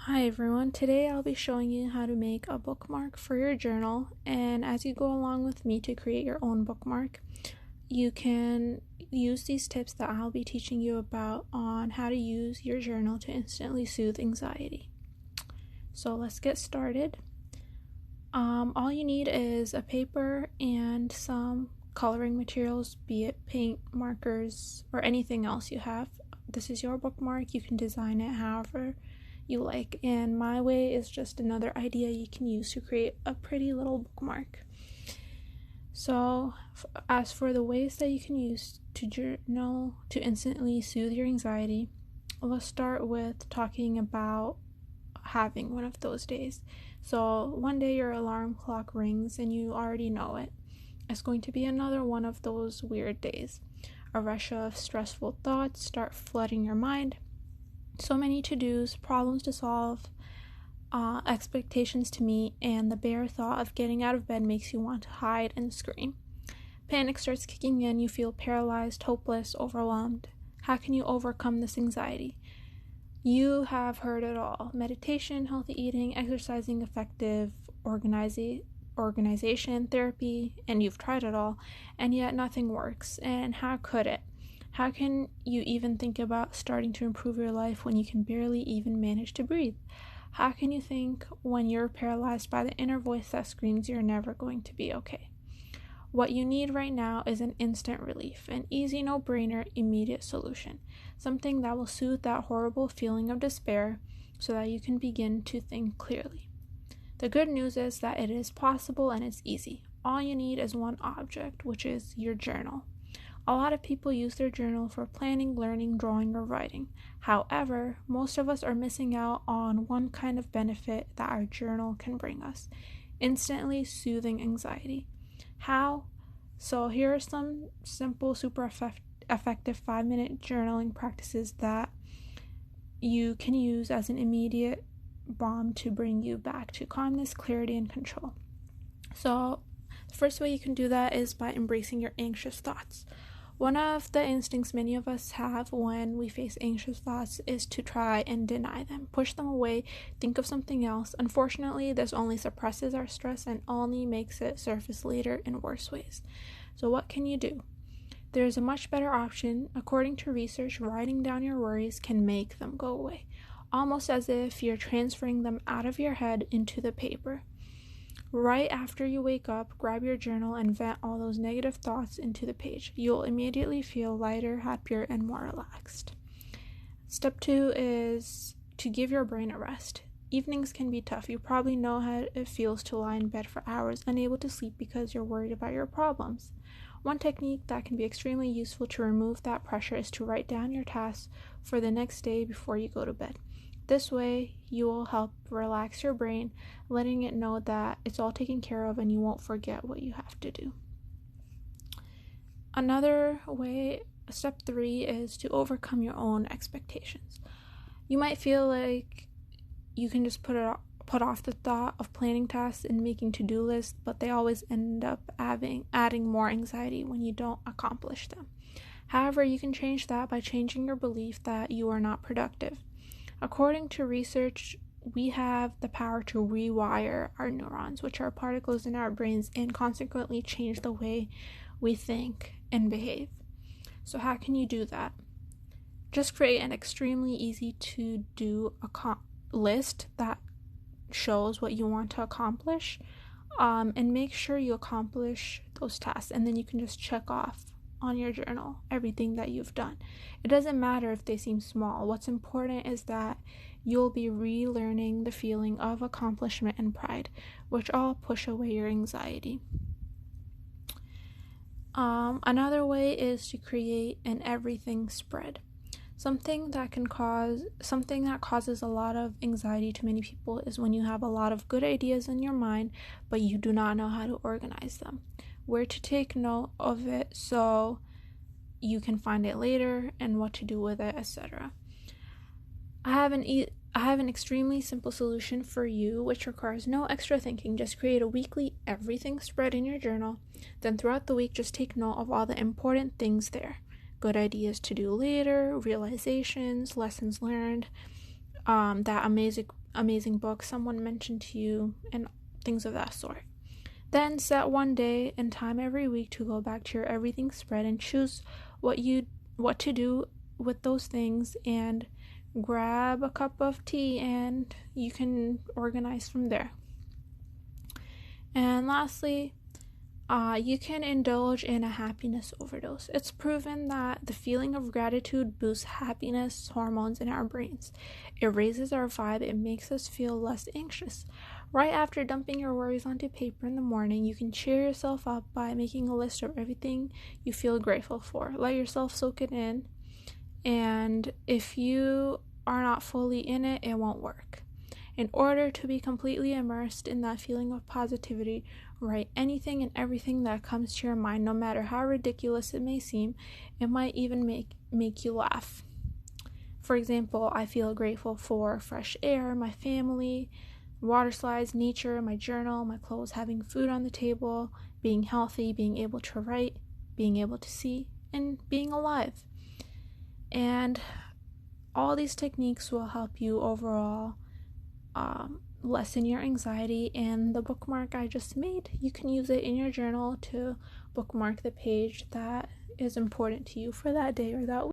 Hi everyone, today I'll be showing you how to make a bookmark for your journal, and as you go along with me to create your own bookmark, you can use these tips that I'll be teaching you about on how to use your journal to instantly soothe anxiety. So let's get started. All you need is a paper and some coloring materials, be it paint, markers, or anything else you have. This is your bookmark. You can design it however you like, and my way is just another idea you can use to create a pretty little bookmark. So as for the ways that you can use to journal to instantly soothe your anxiety, let's start with talking about having one of those days. So one day your alarm clock rings and you already know it. It's going to be another one of those weird days. A rush of stressful thoughts start flooding your mind. So many to-dos, problems to solve, expectations to meet, and the bare thought of getting out of bed makes you want to hide and scream. Panic starts kicking in, you feel paralyzed, hopeless, overwhelmed. How can you overcome this anxiety? You have heard it all. Meditation, healthy eating, exercising, effective organization, therapy, and you've tried it all, and yet nothing works. And how could it? How can you even think about starting to improve your life when you can barely even manage to breathe? How can you think when you're paralyzed by the inner voice that screams you're never going to be okay? What you need right now is an instant relief, an easy, no-brainer, immediate solution, something that will soothe that horrible feeling of despair so that you can begin to think clearly. The good news is that it is possible and it's easy. All you need is one object, which is your journal. A lot of people use their journal for planning, learning, drawing, or writing. However, most of us are missing out on one kind of benefit that our journal can bring us: instantly soothing anxiety. How? So here are some simple, super effective 5-minute journaling practices that you can use as an immediate balm to bring you back to calmness, clarity, and control. So the first way you can do that is by embracing your anxious thoughts. One of the instincts many of us have when we face anxious thoughts is to try and deny them, push them away, think of something else. Unfortunately, this only suppresses our stress and only makes it surface later in worse ways. So what can you do? There's a much better option. According to research, writing down your worries can make them go away, almost as if you're transferring them out of your head into the paper. Right after you wake up, grab your journal and vent all those negative thoughts into the page. You'll immediately feel lighter, happier, and more relaxed. Step 2 is to give your brain a rest. Evenings can be tough. You probably know how it feels to lie in bed for hours, unable to sleep because you're worried about your problems. One technique that can be extremely useful to remove that pressure is to write down your tasks for the next day before you go to bed. This way, you will help relax your brain, letting it know that it's all taken care of and you won't forget what you have to do. Another way, step 3, is to overcome your own expectations. You might feel like you can just put off the thought of planning tasks and making to-do lists, but they always end up adding more anxiety when you don't accomplish them. However, you can change that by changing your belief that you are not productive. According to research, we have the power to rewire our neurons, which are particles in our brains, and consequently change the way we think and behave. So how can you do that? Just create an extremely easy to do list that shows what you want to accomplish, and make sure you accomplish those tasks, and then you can just check off on your journal everything that you've done. It doesn't matter if they seem small. What's important is that you'll be relearning the feeling of accomplishment and pride, which all push away your anxiety. Another way is to create an everything spread. Something that causes a lot of anxiety to many people is when you have a lot of good ideas in your mind, but you do not know how to organize them, where to take note of it so you can find it later, and what to do with it, etc. I have an extremely simple solution for you, which requires no extra thinking. Just create a weekly everything spread in your journal. Then throughout the week, just take note of all the important things there. Good ideas to do later, realizations, lessons learned, that amazing book someone mentioned to you, and things of that sort. Then set one day and time every week to go back to your everything spread and choose what to do with those things, and grab a cup of tea and you can organize from there. And lastly, you can indulge in a happiness overdose. It's proven that the feeling of gratitude boosts happiness hormones in our brains. It raises our vibe. It makes us feel less anxious. Right after dumping your worries onto paper in the morning, you can cheer yourself up by making a list of everything you feel grateful for. Let yourself soak it in. And if you are not fully in it, it won't work. In order to be completely immersed in that feeling of positivity, write anything and everything that comes to your mind, no matter how ridiculous it may seem. It might even make you laugh. For example, I feel grateful for fresh air, my family, water slides, nature, my journal, my clothes, having food on the table, being healthy, being able to write, being able to see, and being alive. And all these techniques will help you overall lessen your anxiety. And the bookmark I just made, you can use it in your journal to bookmark the page that is important to you for that day or that week.